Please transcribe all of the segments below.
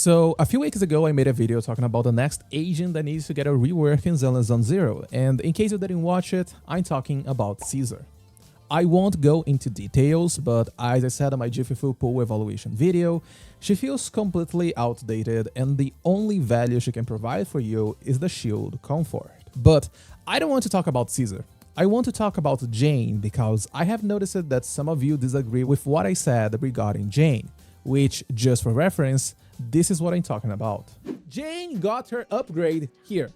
So a few weeks ago I made a video talking about the next agent that needs to get a rework in ZZZ, and in case you didn't watch it, I'm talking about Caesar. I won't go into details, but as I said in my Jiffy pool evaluation video, she feels completely outdated and the only value she can provide for you is the shield comfort. But I don't want to talk about Caesar. I want to talk about Jane because I have noticed that some of you disagree with what I said regarding Jane, which, just for reference, this is what I'm talking about. Jane got her upgrade here.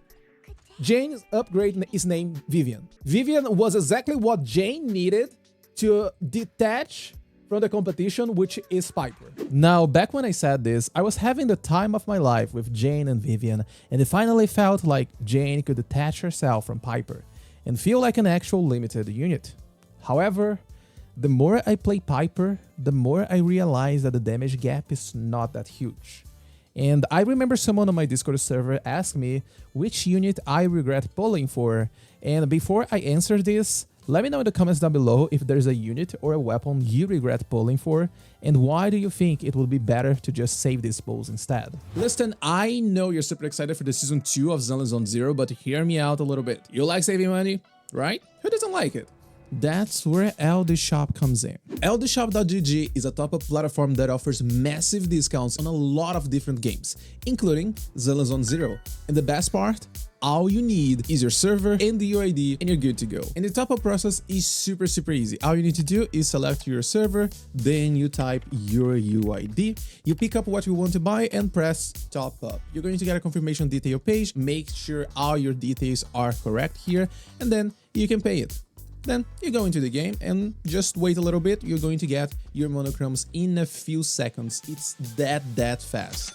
Jane's upgrade is named Vivian. Vivian was exactly what Jane needed to detach from the competition, which is Piper. Now, back when I said this, I was having the time of my life with Jane and Vivian, and it finally felt like Jane could detach herself from Piper and feel like an actual limited unit. However, the more I play Piper, the more I realize that the damage gap is not that huge. And I remember someone on my Discord server asked me which unit I regret pulling for, and before I answer this, let me know in the comments down below if there's a unit or a weapon you regret pulling for, and why do you think it would be better to just save these pulls instead. Listen, I know you're super excited for the Season 2 of ZZZ, but hear me out a little bit. You like saving money, right? Who doesn't like it? That's where LD Shop comes in. LDShop.gg is a top-up platform that offers massive discounts on a lot of different games, including ZZZ. And the best part? All you need is your server and the UID and you're good to go. And the top-up process is super easy. All you need to do is select your server, then you type your UID, you pick up what you want to buy and press top up. You're going to get a confirmation detail page, make sure all your details are correct here, and then you can pay it. Then you go into the game and just wait a little bit, you're going to get your monochrome in a few seconds. It's that fast.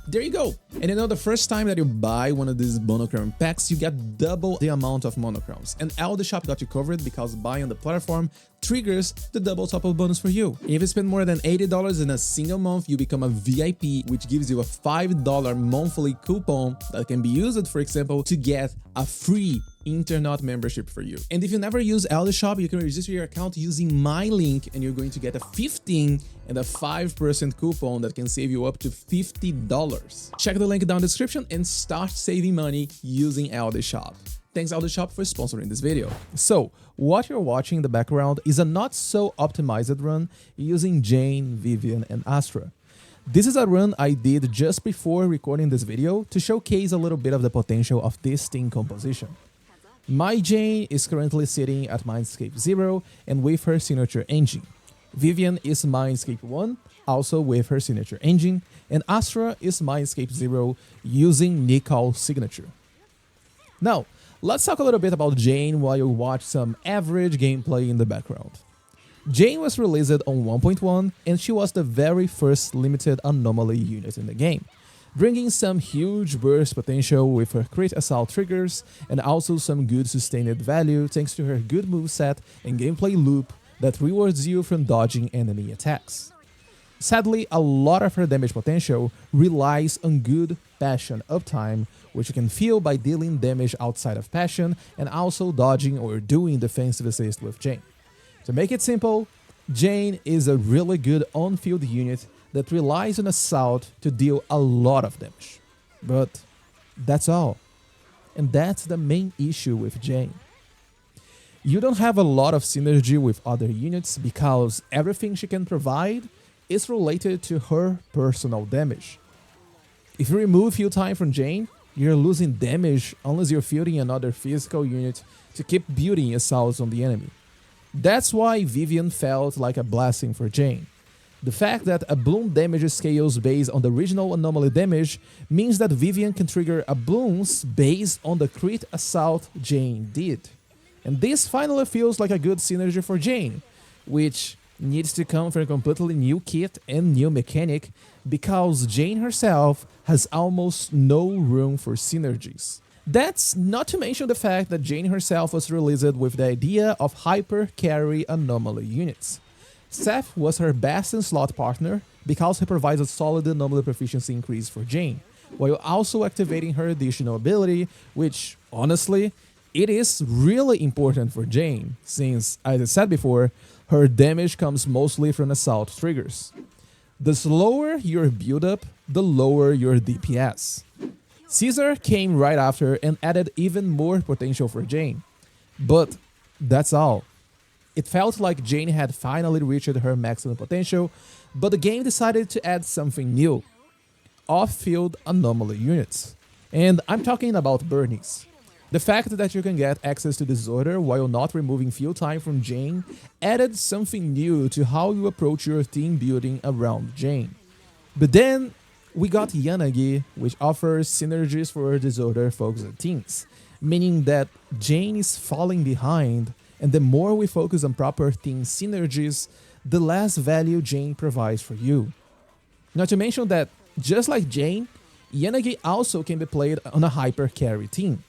There you go. And you know, the first time that you buy one of these monochrome packs, you get double the amount of monochromes. And LD Shop got you covered because buying on the platform triggers the double top-up bonus for you. If you spend more than $80 in a single month, you become a VIP, which gives you a $5 monthly coupon that can be used, for example, to get a free internet membership for you. And if you never use LD Shop, you can register your account using my link and you're going to get a 15 and a 5% coupon that can save you up to $50. Check the link down in the description and start saving money using LD Shop. Thanks LD Shop for sponsoring this video. So, what you're watching in the background is a not so optimized run using Jane, Vivian, and Astra. This is a run I did just before recording this video to showcase a little bit of the potential of this team composition. My Jane is currently sitting at Mindscape 0 and with her signature engine. Vivian is Mindscape 1, also with her signature engine, and Astra is Mindscape 0 using Nicole's signature. Now, let's talk a little bit about Jane while you watch some average gameplay in the background. Jane was released on 1.1 and she was the very first limited anomaly unit in the game, bringing some huge burst potential with her crit assault triggers and also some good sustained value thanks to her good moveset and gameplay loop that rewards you from dodging enemy attacks. Sadly, a lot of her damage potential relies on good passion uptime, which you can feel by dealing damage outside of passion and also dodging or doing defensive assist with Jane. To make it simple, Jane is a really good on-field unit that relies on assault to deal a lot of damage. But that's all. And that's the main issue with Jane. You don't have a lot of synergy with other units because everything she can provide is related to her personal damage. If you remove field time from Jane, you're losing damage unless you're fielding another physical unit to keep building assaults on the enemy. That's why Vivian felt like a blessing for Jane. The fact that a bloom damage scales based on the original anomaly damage means that Vivian can trigger a blooms based on the crit assault Jane did. And this finally feels like a good synergy for Jane, which needs to come from a completely new kit and new mechanic because Jane herself has almost no room for synergies. That's not to mention the fact that Jane herself was released with the idea of hyper carry anomaly units. Seth was her best in slot partner because he provides a solid anomaly proficiency increase for Jane, while also activating her additional ability, which, honestly, it is really important for Jane, since, as I said before, her damage comes mostly from assault triggers. The slower your build-up, the lower your DPS. Caesar came right after and added even more potential for Jane. But that's all. It felt like Jane had finally reached her maximum potential, but the game decided to add something new: off-field anomaly units. And I'm talking about Burnies. The fact that you can get access to Disorder while not removing field time from Jane added something new to how you approach your team building around Jane. But then we got Yanagi, which offers synergies for Disorder-focused teams, meaning that Jane is falling behind, and the more we focus on proper team synergies, the less value Jane provides for you. Not to mention that, just like Jane, Yanagi also can be played on a hyper carry team.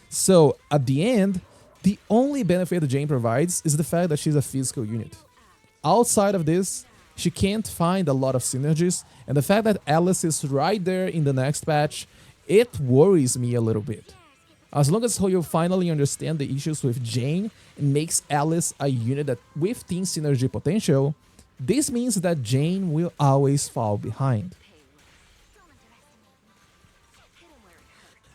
So, at the end, the only benefit Jane provides is the fact that she's a physical unit. Outside of this, she can't find a lot of synergies, and the fact that Alice is right there in the next patch, it worries me a little bit. As long as you finally understand the issues with Jane and makes Alice a unit that with team synergy potential, this means that Jane will always fall behind.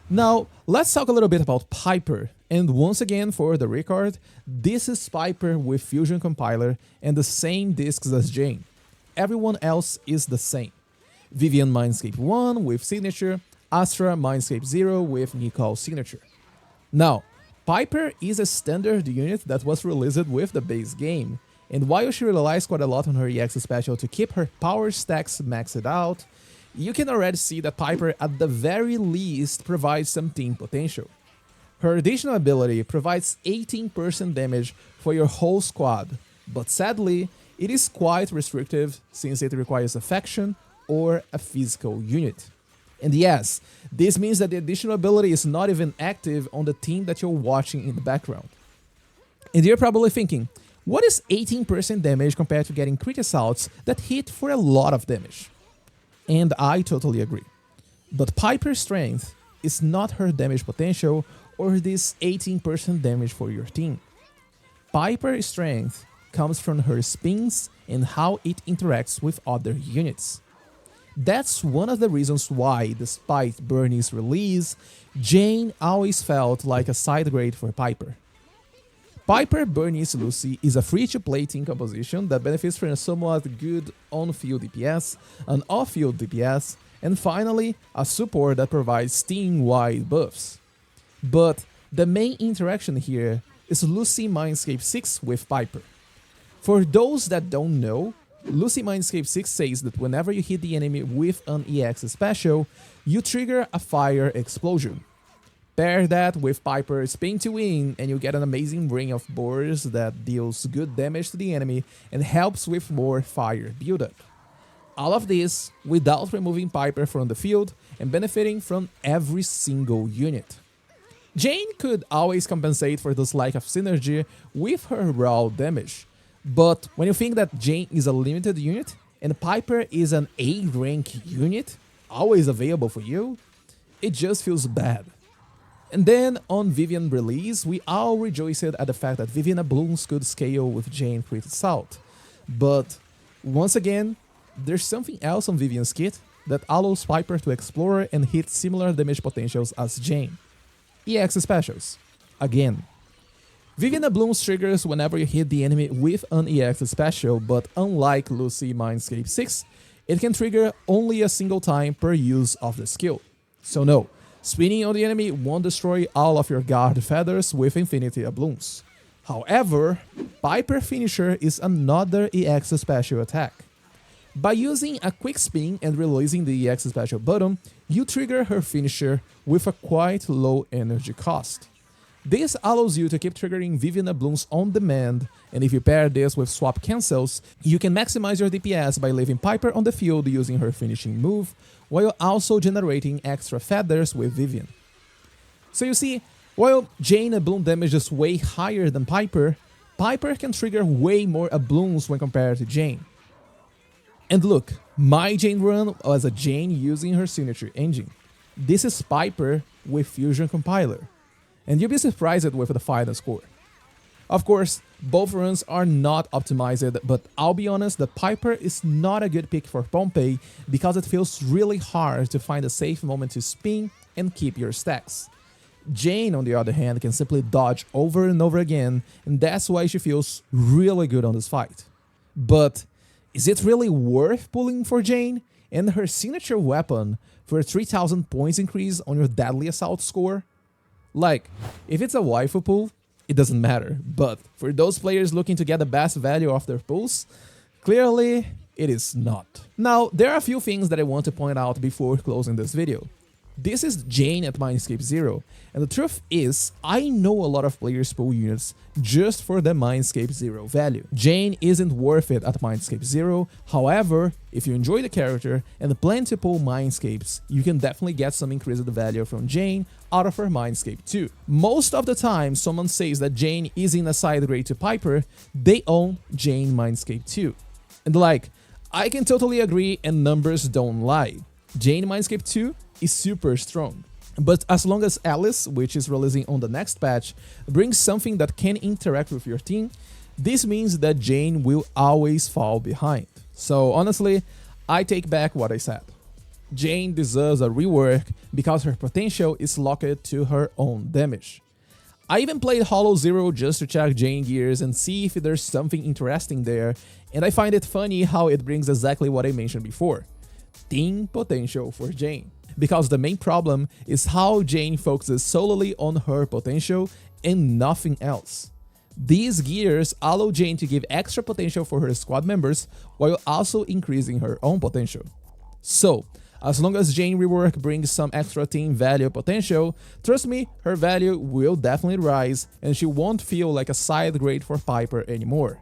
Now, let's talk a little bit about Piper, and once again for the record, this is Piper with Fusion Compiler and the same disks as Jane. Everyone else is the same. Vivian Mindscape 1 with Signature, Astra Mindscape 0 with Nicole Signature. Now, Piper is a standard unit that was released with the base game, and while she relies quite a lot on her EX special to keep her power stacks maxed out, you can already see that Piper at the very least provides some team potential. Her additional ability provides 18% damage for your whole squad, but sadly, it is quite restrictive since it requires a faction or a physical unit. And yes, this means that the additional ability is not even active on the team that you're watching in the background. And you're probably thinking, what is 18% damage compared to getting crit assaults that hit for a lot of damage? And I totally agree. But Piper's strength is not her damage potential or this 18% damage for your team. Piper's strength comes from her spins and how it interacts with other units. That's one of the reasons why, despite Burnie's release, Jane always felt like a side grade for Piper. Piper Burnie's Lucy is a free-to-play team composition that benefits from a somewhat good on-field DPS, an off-field DPS, and finally, a support that provides team-wide buffs. But the main interaction here is Lucy Mindscape 6 with Piper. For those that don't know, Lucy Mindscape 6 says that whenever you hit the enemy with an EX special, you trigger a fire explosion. Pair that with Piper's Spin to Win and you get an amazing ring of boars that deals good damage to the enemy and helps with more fire buildup. All of this without removing Piper from the field and benefiting from every single unit. Jane could always compensate for this lack of synergy with her raw damage, but when you think that Jane is a limited unit and Piper is an A-rank unit, always available for you, it just feels bad. And then, on Vivian release, we all rejoiced at the fact that Vivian Blooms could scale with Jane Crit Assault. But, once again, there's something else on Vivian's kit that allows Piper to explore and hit similar damage potentials as Jane. EX Specials. Again. Vivian Blooms triggers whenever you hit the enemy with an EX Special, but unlike Lucy Mindscape 6, it can trigger only a single time per use of the skill. So no, spinning on the enemy won't destroy all of your guard feathers with Infinity Blooms. However, Piper Finisher is another EX Special attack. By using a quick spin and releasing the EX Special button, you trigger her finisher with a quite low energy cost. This allows you to keep triggering Vivian Blooms on demand, and if you pair this with swap cancels, you can maximize your DPS by leaving Piper on the field using her finishing move, while also generating extra feathers with Vivian. So you see, while Jane Bloom damage is way higher than Piper, Piper can trigger way more Blooms when compared to Jane. And look, my Jane run was a Jane using her signature engine. This is Piper with Fusion Compiler. And you'll be surprised with the final score. Of course, both runs are not optimized, but I'll be honest, the Piper is not a good pick for Pompey because it feels really hard to find a safe moment to spin and keep your stacks. Jane, on the other hand, can simply dodge over and over again, and that's why she feels really good on this fight. But is it really worth pulling for Jane and her signature weapon for a 3000 points increase on your Deadly Assault score? Like, if it's a waifu pull, it doesn't matter, but for those players looking to get the best value of their pulls, clearly it is not. Now, there are a few things that I want to point out before closing this video. This is Jane at Mindscape 0, and the truth is, I know a lot of players pull units just for the Mindscape 0 value. Jane isn't worth it at Mindscape 0, however, if you enjoy the character and plan to pull Mindscapes, you can definitely get some increased value from Jane out of her Mindscape 2. Most of the time someone says that Jane is in a side grade to Piper, they own Jane Mindscape 2. And like, I can totally agree and numbers don't lie. Jane Mindscape 2 is super strong. But as long as Alice, which is releasing on the next patch, brings something that can interact with your team, this means that Jane will always fall behind. So honestly, I take back what I said. Jane deserves a rework because her potential is locked to her own damage. I even played Hollow Zero just to check Jane gears and see if there's something interesting there, and I find it funny how it brings exactly what I mentioned before. Team potential for Jane. Because the main problem is how Jane focuses solely on her potential and nothing else. These gears allow Jane to give extra potential for her squad members while also increasing her own potential. So, as long as Jane rework brings some extra team value potential, trust me, her value will definitely rise and she won't feel like a side grade for Piper anymore.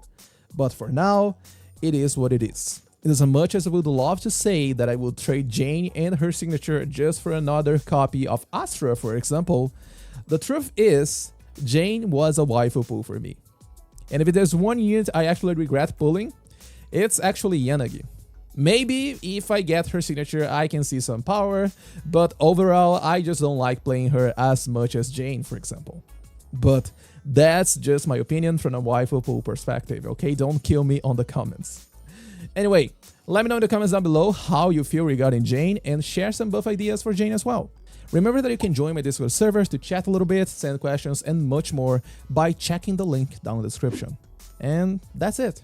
But for now, it is what it is. As much as I would love to say that I would trade Jane and her signature just for another copy of Astra, for example, the truth is, Jane was a waifu pull for me. And if there's one unit I actually regret pulling, it's actually Yanagi. Maybe if I get her signature I can see some power, but overall I just don't like playing her as much as Jane, for example. But that's just my opinion from a waifu pull perspective, okay? Don't kill me on the comments. Anyway, let me know in the comments down below how you feel regarding Jane and share some buff ideas for Jane as well. Remember that you can join my Discord servers to chat a little bit, send questions and much more by checking the link down in the description. And that's it.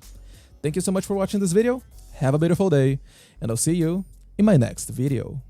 Thank you so much for watching this video, have a beautiful day, and I'll see you in my next video.